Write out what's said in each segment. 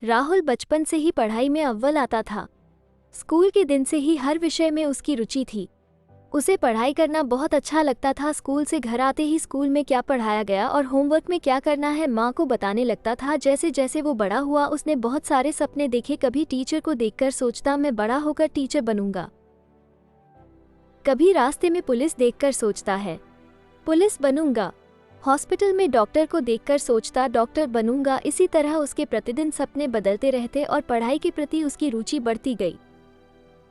राहुल बचपन से ही पढ़ाई में अव्वल आता था। स्कूल के दिन से ही हर विषय में उसकी रुचि थी। उसे पढ़ाई करना बहुत अच्छा लगता था। स्कूल से घर आते ही स्कूल में क्या पढ़ाया गया और होमवर्क में क्या करना है माँ को बताने लगता था। जैसे जैसे वो बड़ा हुआ उसने बहुत सारे सपने देखे। कभी टीचर को देखकर सोचता मैं बड़ा होकर टीचर बनूंगा, कभी रास्ते में पुलिस देखकर सोचता है पुलिस बनूंगा, हॉस्पिटल में डॉक्टर को देखकर सोचता डॉक्टर बनूंगा। इसी तरह उसके प्रतिदिन सपने बदलते रहते और पढ़ाई के प्रति उसकी रुचि बढ़ती गई।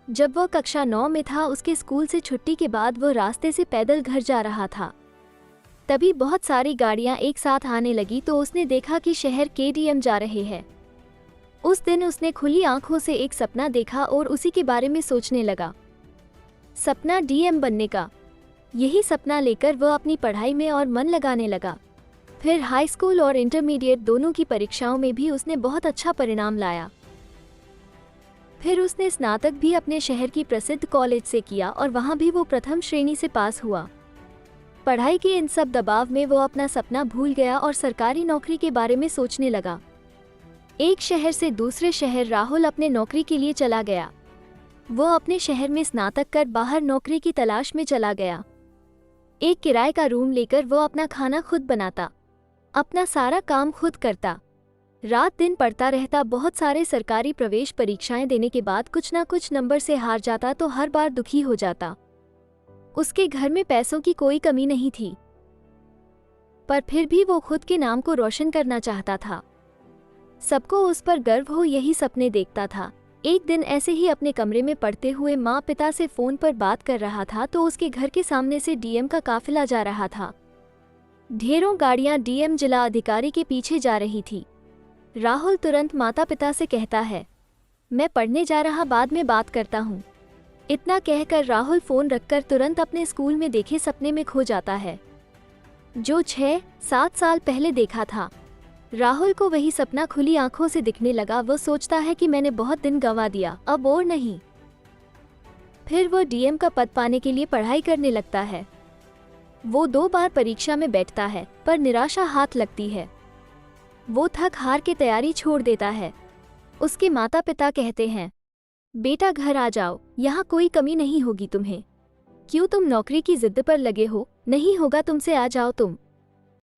जब वह कक्षा 9 में था, उसके स्कूल से छुट्टी के बाद वह रास्ते से पैदल घर जा रहा था। तभी बहुत सारी गाड़ियां एक साथ आने लगी तो उसने देखा कि शहर के डीएम जा रहे हैं। उस दिन उसने खुली आंखों से एक सपना देखा और उसी के बारे में सोचने लगा, सपना डीएम बनने का। यही सपना लेकर वह अपनी पढ़ाई में और मन लगाने लगा। फिर हाई स्कूल और इंटरमीडिएट दोनों की परीक्षाओं में भी उसने बहुत अच्छा परिणाम लाया। फिर उसने स्नातक भी अपने शहर की प्रसिद्ध कॉलेज से किया और वहां भी वो प्रथम श्रेणी से पास हुआ। पढ़ाई के इन सब दबाव में वो अपना सपना भूल गया और सरकारी नौकरी के बारे में सोचने लगा। एक शहर से दूसरे शहर राहुल अपने नौकरी के लिए चला गया। वह अपने शहर में स्नातक कर बाहर नौकरी की तलाश में चला गया। एक किराए का रूम लेकर वो अपना खाना खुद बनाता, अपना सारा काम खुद करता, रात दिन पढ़ता रहता। बहुत सारे सरकारी प्रवेश परीक्षाएं देने के बाद कुछ ना कुछ नंबर से हार जाता तो हर बार दुखी हो जाता। उसके घर में पैसों की कोई कमी नहीं थी, पर फिर भी वो खुद के नाम को रोशन करना चाहता था। सबको उस पर गर्व हो, यही सपने देखता था। एक दिन ऐसे ही अपने कमरे में पढ़ते हुए माँ पिता से फोन पर बात कर रहा था तो उसके घर के सामने से डीएम का काफिला जा रहा था। ढेरों गाड़ियां डीएम जिला अधिकारी के पीछे जा रही थी। राहुल तुरंत माता पिता से कहता है, मैं पढ़ने जा रहा, बाद में बात करता हूँ। इतना कहकर राहुल फोन रखकर तुरंत अपने स्कूल में देखे सपने में खो जाता है, जो 6-7 साल पहले देखा था। राहुल को वही सपना खुली आंखों से दिखने लगा। वो सोचता है कि मैंने बहुत दिन गंवा दिया, अब और नहीं। फिर वो डीएम का पद पाने के लिए पढ़ाई करने लगता है। वो 2 बार परीक्षा में बैठता है पर निराशा हाथ लगती है। वो थक हार के तैयारी छोड़ देता है। उसके माता पिता कहते हैं, बेटा घर आ जाओ, यहाँ कोई कमी नहीं होगी तुम्हें। क्यों तुम नौकरी की जिद पर लगे हो? नहीं होगा तुमसे, आ जाओ तुम।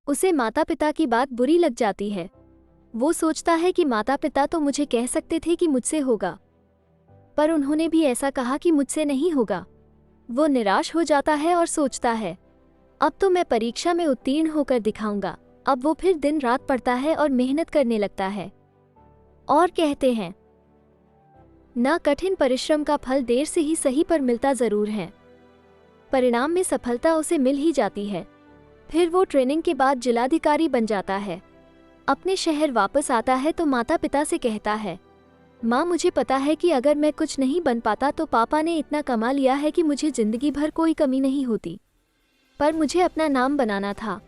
उसे माता पिता की बात बुरी लग जाती है। वो सोचता है कि माता पिता तो मुझे कह सकते थे कि मुझसे होगा, पर उन्होंने भी ऐसा कहा कि मुझसे नहीं होगा। वो निराश हो जाता है और सोचता है, अब तो मैं परीक्षा में उत्तीर्ण होकर दिखाऊंगा। अब वो फिर दिन रात पढ़ता है और मेहनत करने लगता है। और कहते हैं, ना कठिन परिश्रम का फल देर से ही सही पर मिलता जरूर है। परिणाम में सफलता उसे मिल ही जाती है। फिर वो ट्रेनिंग के बाद जिलाधिकारी बन जाता है। अपने शहर वापस आता है तो माता पिता से कहता है, माँ मुझे पता है कि अगर मैं कुछ नहीं बन पाता तो पापा ने इतना कमा लिया है कि मुझे जिंदगी भर कोई कमी नहीं होती, पर मुझे अपना नाम बनाना था,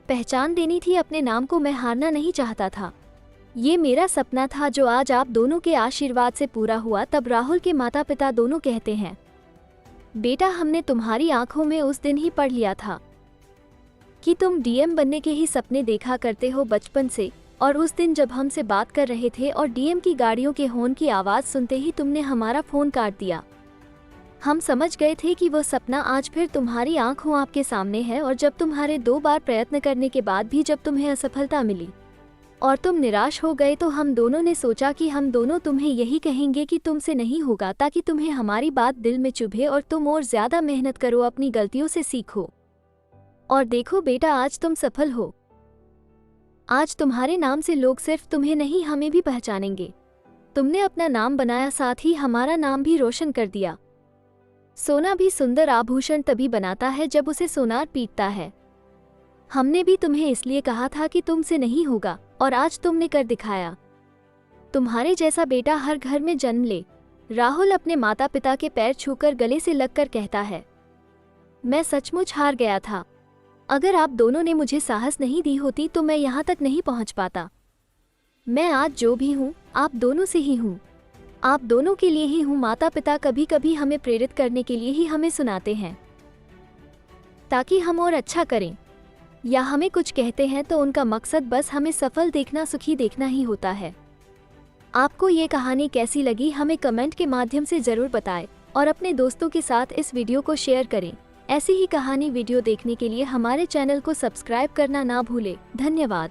पहचान देनी थी अपने नाम को। मैं हारना नहीं चाहता था। ये मेरा सपना था जो आज आप दोनों के आशीर्वाद से पूरा हुआ। तब राहुल के माता पिता दोनों कहते हैं, बेटा हमने तुम्हारी आंखों में उस दिन ही पढ़ लिया था कि तुम डीएम बनने के ही सपने देखा करते हो बचपन से। और उस दिन जब हमसे बात कर रहे थे और डीएम की गाड़ियों के हॉर्न की आवाज़ सुनते ही तुमने हमारा फ़ोन काट दिया। हम समझ गए थे कि वो सपना आज फिर तुम्हारी आंखों आपके सामने है। और जब तुम्हारे 2 बार प्रयत्न करने के बाद भी जब तुम्हें असफलता मिली और तुम निराश हो गए तो हम दोनों ने सोचा कि हम दोनों तुम्हें यही कहेंगे कि तुमसे नहीं होगा, ताकि तुम्हें हमारी बात दिल में चुभे और तुम और ज़्यादा मेहनत करो, अपनी गलतियों से सीखो। और देखो बेटा, आज तुम सफल हो। आज तुम्हारे नाम से लोग सिर्फ तुम्हें नहीं हमें भी पहचानेंगे। तुमने अपना नाम बनाया, साथ ही हमारा नाम भी रोशन कर दिया। सोना भी सुंदर आभूषण तभी बनाता है जब उसे सोनार पीटता है। हमने भी तुम्हें इसलिए कहा था कि तुमसे नहीं होगा और आज तुमने कर दिखाया। तुम्हारे जैसा बेटा हर घर में जन्म ले। राहुल अपने माता पिता के पैर छूकर गले से लगकर कहता है, मैं सचमुच हार गया था। अगर आप दोनों ने मुझे साहस नहीं दी होती तो मैं यहाँ तक नहीं पहुँच पाता। मैं आज जो भी हूँ आप दोनों से ही हूँ, आप दोनों के लिए ही हूँ। माता पिता कभी कभी हमें प्रेरित करने के लिए ही हमें सुनाते हैं, ताकि हम और अच्छा करें, या हमें कुछ कहते हैं तो उनका मकसद बस हमें सफल देखना, सुखी देखना ही होता है। आपको ये कहानी कैसी लगी हमें कमेंट के माध्यम से ज़रूर बताएं और अपने दोस्तों के साथ इस वीडियो को शेयर करें। ऐसी ही कहानी वीडियो देखने के लिए हमारे चैनल को सब्सक्राइब करना ना भूलें। धन्यवाद।